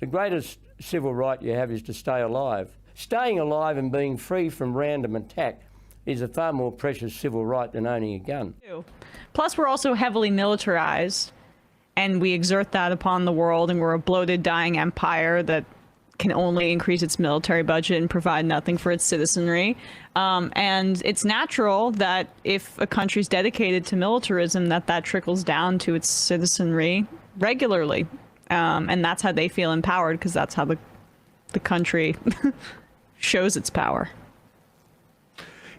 The greatest civil right you have is to stay alive. Staying alive and being free from random attack is a far more precious civil right than owning a gun. Plus, we're also heavily militarized, and we exert that upon the world, and we're a bloated, dying empire that can only increase its military budget and provide nothing for its citizenry. And it's natural that if a country's dedicated to militarism, that trickles down to its citizenry regularly. And that's how they feel empowered, because that's how the country shows its power.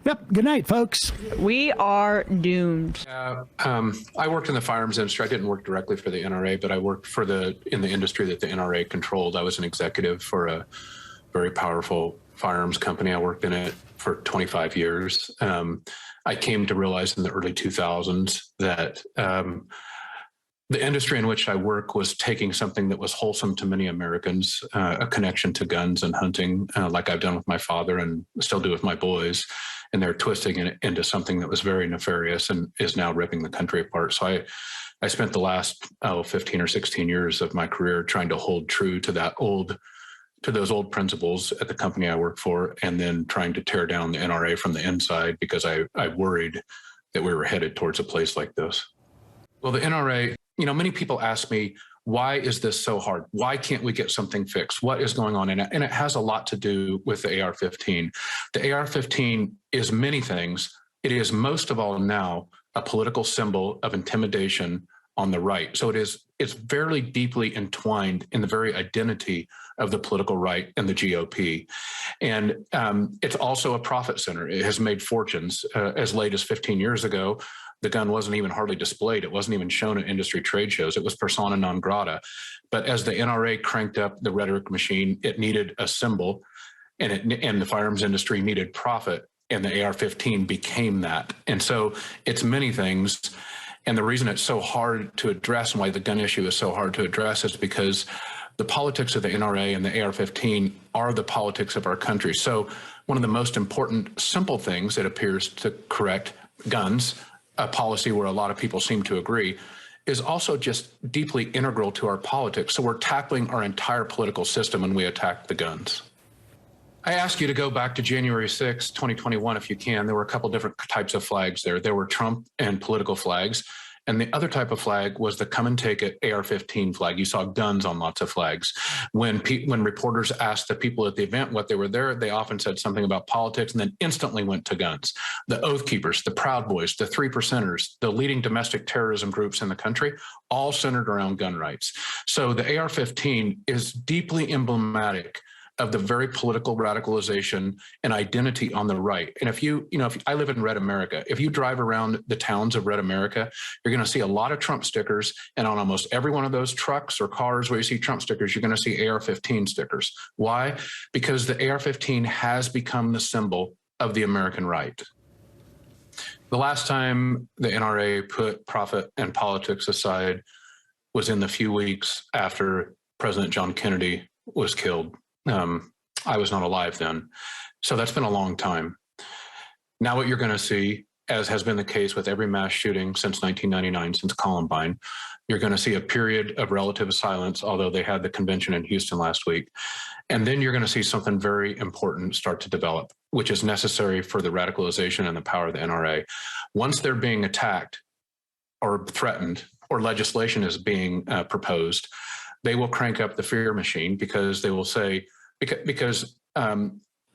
Yep. Good night, folks. We are doomed. I worked in the firearms industry. I didn't work directly for the NRA, but I worked in the industry that the NRA controlled. I was an executive for a very powerful firearms company. I worked in it for 25 years. I came to realize in the early 2000s that the industry in which I work was taking something that was wholesome to many Americans, a connection to guns and hunting, like I've done with my father and still do with my boys, and they're twisting it into something that was very nefarious and is now ripping the country apart. So I spent the last 15 or 16 years of my career trying to hold true to those old principles at the company I work for, and then trying to tear down the NRA from the inside, because I worried that we were headed towards a place like this. Well, the NRA, many people ask me, why is this so hard? Why can't we get something fixed? What is going on? And it has a lot to do with the AR-15. The AR-15 is many things. It is most of all now a political symbol of intimidation on the right. So it's very deeply entwined in the very identity of the political right and the GOP. And it's also a profit center. It has made fortunes. As late as 15 years ago, the gun wasn't even hardly displayed. It wasn't even shown at industry trade shows. It was persona non grata. But as the NRA cranked up the rhetoric machine, it needed a symbol, and the firearms industry needed profit, and the AR-15 became that. And so it's many things. And the reason it's so hard to address, and why the gun issue is so hard to address, is because the politics of the NRA and the AR-15 are the politics of our country. So one of the most important, simple things that appears to correct guns, a policy where a lot of people seem to agree, is also just deeply integral to our politics. So we're tackling our entire political system when we attack the guns. I ask you to go back to January 6, 2021, if you can. There were a couple different types of flags there. There were Trump and political flags. And the other type of flag was the come and take it AR-15 flag. You saw guns on lots of flags. When reporters asked the people at the event what they were there, they often said something about politics and then instantly went to guns. The Oath Keepers, the Proud Boys, the 3%ers, the leading domestic terrorism groups in the country, all centered around gun rights. So the AR-15 is deeply emblematic of the very political radicalization and identity on the right. And if I live in Red America, if you drive around the towns of Red America, you're going to see a lot of Trump stickers. And on almost every one of those trucks or cars where you see Trump stickers, you're going to see AR-15 stickers. Why? Because the AR-15 has become the symbol of the American right. The last time the NRA put profit and politics aside was in the few weeks after President John Kennedy was killed. I was not alive then. So that's been a long time. Now what you're going to see, as has been the case with every mass shooting since 1999, since Columbine, you're going to see a period of relative silence, although they had the convention in Houston last week. And then you're going to see something very important start to develop, which is necessary for the radicalization and the power of the NRA. Once they're being attacked or threatened, or legislation is being proposed, they will crank up the fear machine, because they will say, because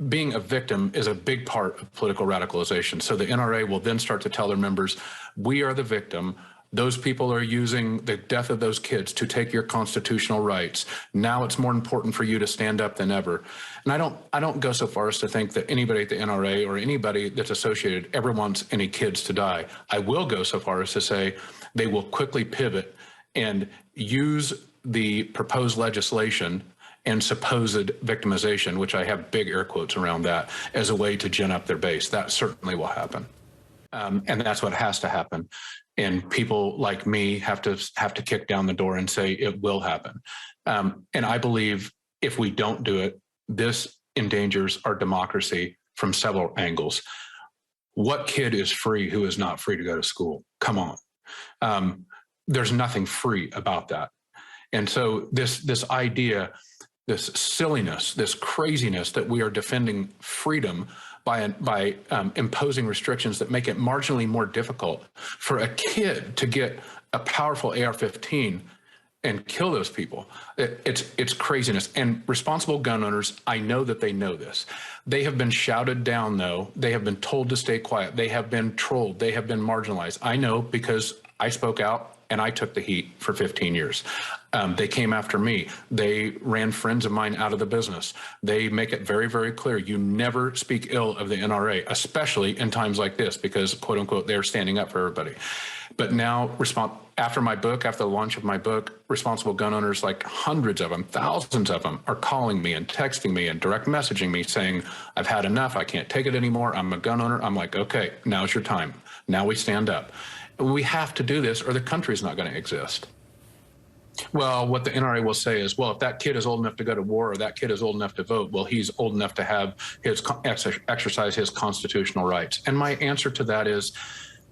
being a victim is a big part of political radicalization. So the NRA will then start to tell their members, we are the victim. Those people are using the death of those kids to take your constitutional rights. Now it's more important for you to stand up than ever. And I don't go so far as to think that anybody at the NRA or anybody that's associated ever wants any kids to die. I will go so far as to say they will quickly pivot and use the proposed legislation and supposed victimization, which I have big air quotes around that, as a way to gin up their base. That certainly will happen. And that's what has to happen. And people like me have to kick down the door and say it will happen. And I believe if we don't do it, this endangers our democracy from several angles. What kid is free who is not free to go to school? Come on. There's nothing free about that. And so this idea this silliness, this craziness that we are defending freedom by imposing restrictions that make it marginally more difficult for a kid to get a powerful AR-15 and kill those people. It's craziness. And responsible gun owners, I know that they know this. They have been shouted down, though. They have been told to stay quiet. They have been trolled. They have been marginalized. I know because I spoke out and I took the heat for 15 years. They came after me. They ran friends of mine out of the business. They make it very, very clear. You never speak ill of the NRA, especially in times like this, because quote unquote, they're standing up for everybody. But now after my book, after the launch of my book, responsible gun owners, like hundreds of them, thousands of them, are calling me and texting me and direct messaging me saying, I've had enough. I can't take it anymore. I'm a gun owner. I'm like, okay, now's your time. Now we stand up. We have to do this or the country's not going to exist. Well, what the NRA will say is, well, if that kid is old enough to go to war or that kid is old enough to vote, well, he's old enough to have his exercise his constitutional rights. And my answer to that is,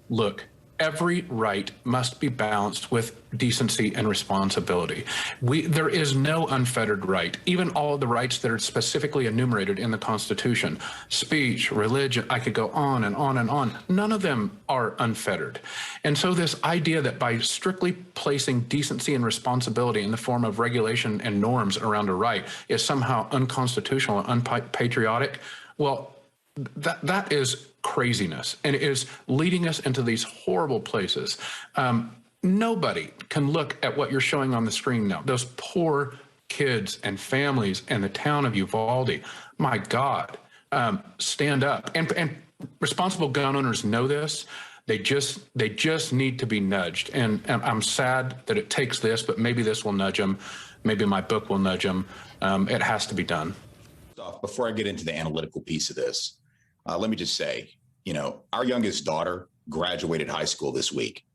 look, every right must be balanced with decency and responsibility. There is no unfettered right. Even all of the rights that are specifically enumerated in the Constitution, speech, religion, I could go on and on and on. None of them are unfettered. And so this idea that by strictly placing decency and responsibility in the form of regulation and norms around a right is somehow unconstitutional and unpatriotic, well, that is craziness, and it is leading us into these horrible places. Nobody can look at what you're showing on the screen now. Those poor kids and families and the town of Uvalde. My God, stand up. And responsible gun owners know this. They just need to be nudged. And I'm sad that it takes this, but maybe this will nudge them. Maybe my book will nudge them. It has to be done. Before I get into the analytical piece of this, let me just say, our youngest daughter graduated high school this week,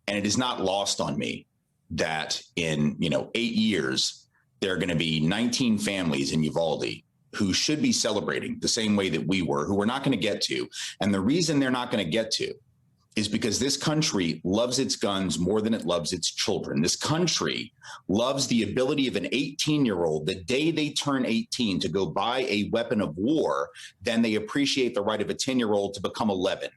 and it is not lost on me that in, 8 years, there are going to be 19 families in Uvalde who should be celebrating the same way that we were, who we're not going to get to. And the reason they're not going to get to is because this country loves its guns more than it loves its children. This country loves the ability of an 18-year-old, the day they turn 18, to go buy a weapon of war, than they appreciate the right of a 10-year-old to become 11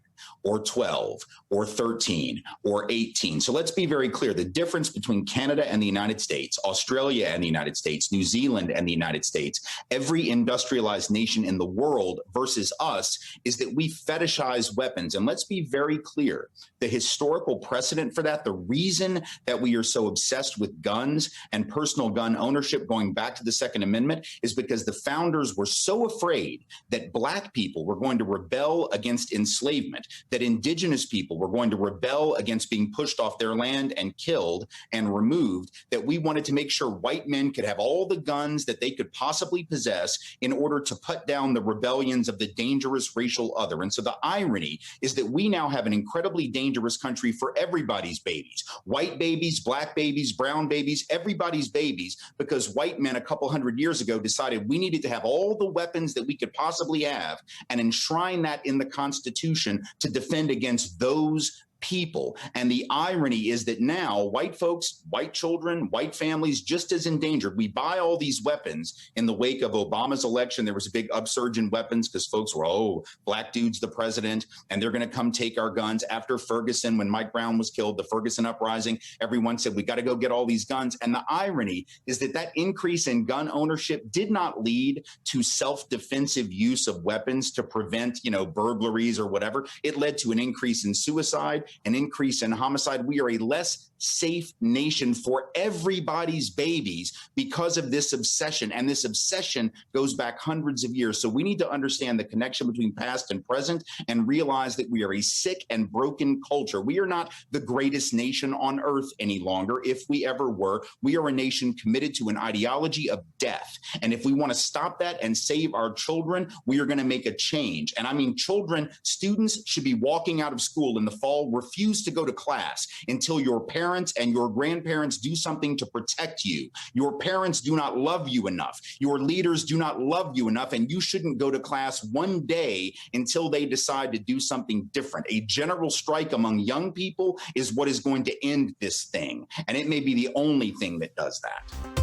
or 12 or 13 or 18. So let's be very clear. The difference between Canada and the United States, Australia and the United States, New Zealand and the United States, every industrialized nation in the world versus us, is that we fetishize weapons. And let's be very clear. The historical precedent for that, the reason that we are so obsessed with guns and personal gun ownership going back to the Second Amendment, is because the founders were so afraid that Black people were going to rebel against enslavement, that indigenous people were going to rebel against being pushed off their land and killed and removed, that we wanted to make sure white men could have all the guns that they could possibly possess in order to put down the rebellions of the dangerous racial other. And so the irony is that we now have an incredibly dangerous country for everybody's babies, white babies, Black babies, brown babies, everybody's babies, because white men a couple hundred years ago decided we needed to have all the weapons that we could possibly have and enshrine that in the Constitution to defend against those people. And the irony is that now white folks, white children, white families, just as endangered. We buy all these weapons. In the wake of Obama's election, there was a big upsurge in weapons because folks were, oh, Black dude's the president and they're going to come take our guns. After Ferguson, when Mike Brown was killed, the Ferguson uprising, everyone said, we got to go get all these guns. And the irony is that that increase in gun ownership did not lead to self-defensive use of weapons to prevent, burglaries or whatever. It led to an increase in suicide, an increase in homicide. We are a less safe nation for everybody's babies because of this obsession. And this obsession goes back hundreds of years. So we need to understand the connection between past and present and realize that we are a sick and broken culture. We are not the greatest nation on earth any longer. If we ever were, we are a nation committed to an ideology of death. And if we want to stop that and save our children, we are going to make a change. And I mean, children, students should be walking out of school in the fall, refuse to go to class until your parents and your grandparents do something to protect you. Your parents do not love you enough. Your leaders do not love you enough, and you shouldn't go to class one day until they decide to do something different. A general strike among young people is what is going to end this thing, and it may be the only thing that does that.